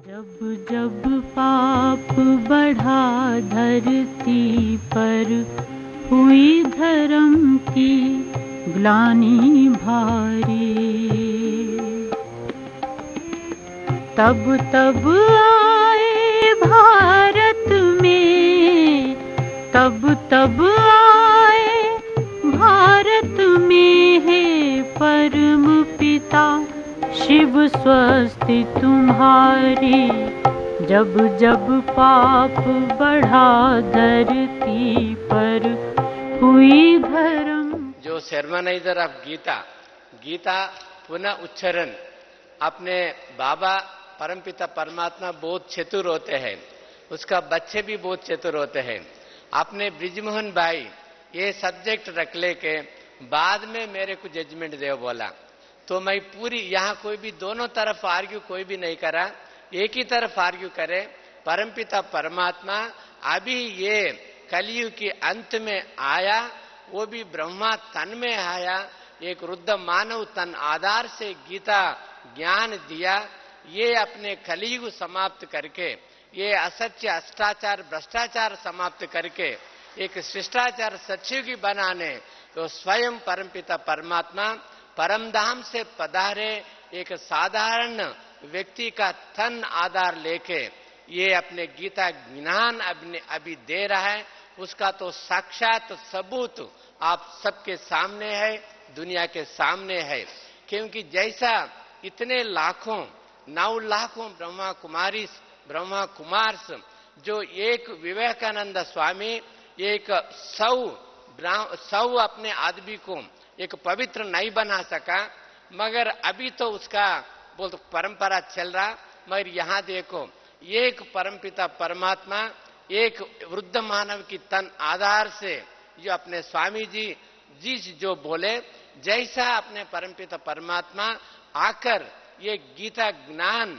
जब जब पाप बढ़ा धरती पर, हुई धर्म की ग्लानि भारी। तब तब आए भारत में, तब तब आए भारत में, हे परम पिता शिव स्वस्ति तुम्हारी। जब जब पाप बढ़ा धरती पर, हुई धर्म। जो sermonizer ऑफ गीता, गीता पुनः उच्चारण अपने बाबा परमपिता परमात्मा बहुत चतुर होते हैं, उसका बच्चे भी बहुत चतुर होते हैं। आपने ब्रिजमोहन भाई ये सब्जेक्ट रख लेके बाद में मेरे को जजमेंट दे बोला, तो मैं पूरी यहाँ कोई भी दोनों तरफ आर्ग्यू कोई भी नहीं करा, एक ही तरफ आर्ग्यू करे। परमपिता परमात्मा अभी ये कलयुग के अंत में आया, वो भी ब्रह्मा तन में आया, एक वृद्ध मानव तन आधार से गीता ज्ञान दिया। ये अपने कलयुग समाप्त करके, ये असत्य अष्टाचार भ्रष्टाचार समाप्त करके एक शिष्टाचार सत्युगी बनाने, तो स्वयं परमपिता परमात्मा परमधाम से पधारे एक साधारण व्यक्ति का तन आधार लेके ये अपने गीता ज्ञान अभी दे रहा है। उसका तो साक्षात सबूत आप सबके सामने है, दुनिया के सामने है। क्योंकि जैसा इतने लाखों 9 लाखों ब्रह्मा कुमार जो एक विवेकानंद स्वामी एक 100 अपने आदमी को एक पवित्र नहीं बना सका, मगर अभी तो उसका बोल तो परंपरा चल रहा। मगर यहाँ देखो, एक परमपिता परमात्मा एक वृद्ध मानव की तन आधार से जो अपने स्वामी जी जो बोले, जैसा अपने परमपिता परमात्मा आकर ये गीता ज्ञान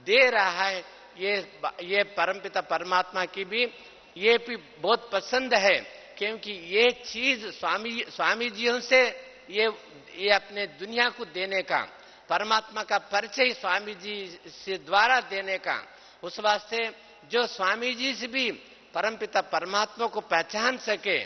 दे रहा है, ये परमपिता परमात्मा की भी ये भी बहुत पसंद है। क्योंकि ये चीज स्वामी जियों से ये अपने दुनिया को देने का, परमात्मा का परिचय स्वामी जी से द्वारा देने का, उस वास्ते जो स्वामी जी से भी परमपिता परमात्मा को पहचान सके।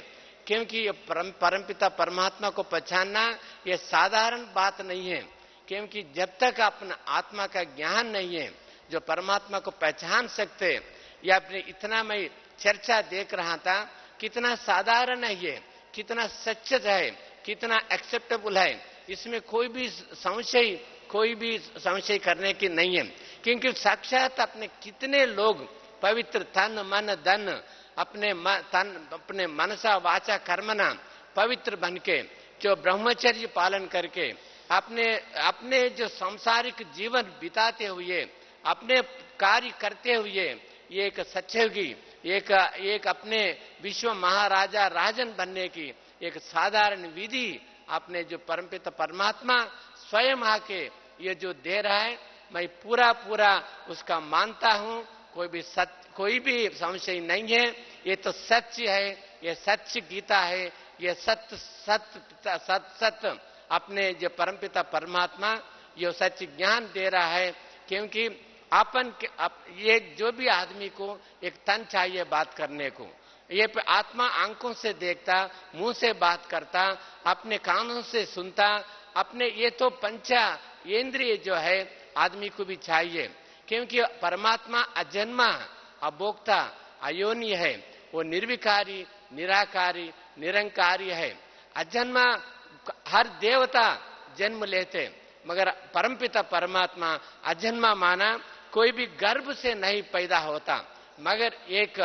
क्योंकि परमपिता परमात्मा को पहचानना ये साधारण बात नहीं है। क्योंकि जब तक अपना आत्मा का ज्ञान नहीं है, जो परमात्मा को पहचान सकते, या अपने इतना मैं चर्चा देख रहा था, कितना साधारण है ये, कितना सच है, कितना एक्सेप्टेबल है, इसमें कोई भी संशय करने की नहीं है। क्योंकि साक्षात अपने कितने लोग पवित्र तन मन धन अपने मनसा वाचा कर्मना पवित्र बनके, जो ब्रह्मचर्य पालन करके अपने जो सांसारिक जीवन बिताते हुए, अपने कार्य करते हुए, ये एक सच्चेगी एक अपने विश्व महाराजा राजन बनने की एक साधारण विधि अपने जो परमपिता परमात्मा स्वयं आके ये जो दे रहा है, मैं पूरा उसका मानता हूँ। कोई भी संशय नहीं है। ये तो सत्य है, ये सच्ची गीता है, ये सत्य अपने जो परमपिता परमात्मा ये सच्ची ज्ञान दे रहा है। क्योंकि ये जो भी आदमी को एक तन चाहिए बात करने को, ये आत्मा आंखों से देखता, मुंह से बात करता, अपने कानों से सुनता, अपने ये तो पंचा इंद्रिय जो है आदमी को भी चाहिए। क्योंकि परमात्मा अजन्मा अभोक्ता अयोनी है, वो निर्विकारी निराकारी निरंकारी है। अजन्मा हर देवता जन्म लेते, मगर परमपिता परमात्मा अजन्मा माना, कोई भी गर्भ से नहीं पैदा होता। मगर एक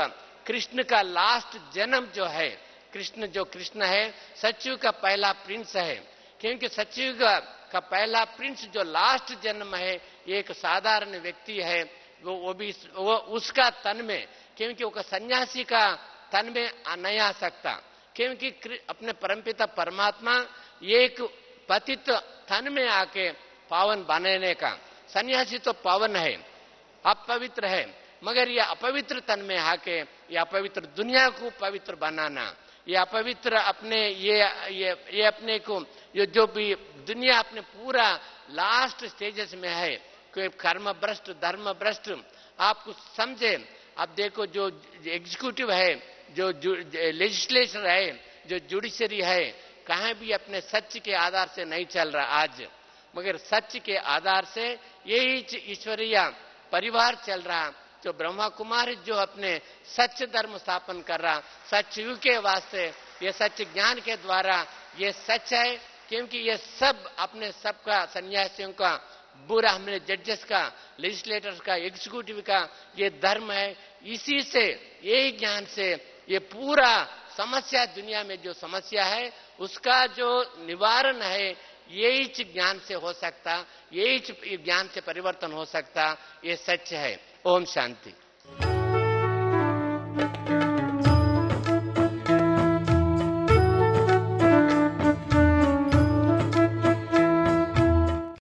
कृष्ण का लास्ट जन्म जो है, कृष्ण है सच्चू का पहला प्रिंस है। क्योंकि सच्चू का पहला प्रिंस जो लास्ट जन्म है, एक साधारण व्यक्ति है, वो उसका तन में, क्योंकि वो सन्यासी का तन में नहीं आ सकता। क्योंकि अपने परमपिता परमात्मा एक पतित तन में आके पावन बनाने का, सन्यासी तो पावन है, अपवित्र है, मगर ये अपवित्र तन में आके ये अपवित्र दुनिया को पवित्र बनाना, ये अपवित्र अपने ये अपने को ये जो भी दुनिया अपने पूरा लास्ट स्टेजेस में है, कोई कर्म भ्रष्ट धर्म भ्रष्ट, आप कुछ समझे। अब देखो जो एग्जीक्यूटिव है, जो लेजिस्लेचर है, जो जुडिशरी है, कहीं भी अपने सच के आधार से नहीं चल रहा आज, मगर सच के आधार से यही ईश्वरीय परिवार चल रहा। जो ब्रह्मा कुमारी जो अपने सच धर्म स्थापन कर रहा, सच युग के वास्ते, ये सच ज्ञान के द्वारा ये सच है, क्योंकि ये सब अपने सबका सन्यासियों का बुरा, हमने जजेस का, लेजिस्लेटर्स का, एग्जीक्यूटिव का ये धर्म है। इसी से, यही ज्ञान से ये पूरा समस्या, दुनिया में जो समस्या है उसका जो निवारण है यही ज्ञान से हो सकता, यही ज्ञान से परिवर्तन हो सकता, ये सच है। ओम शांति।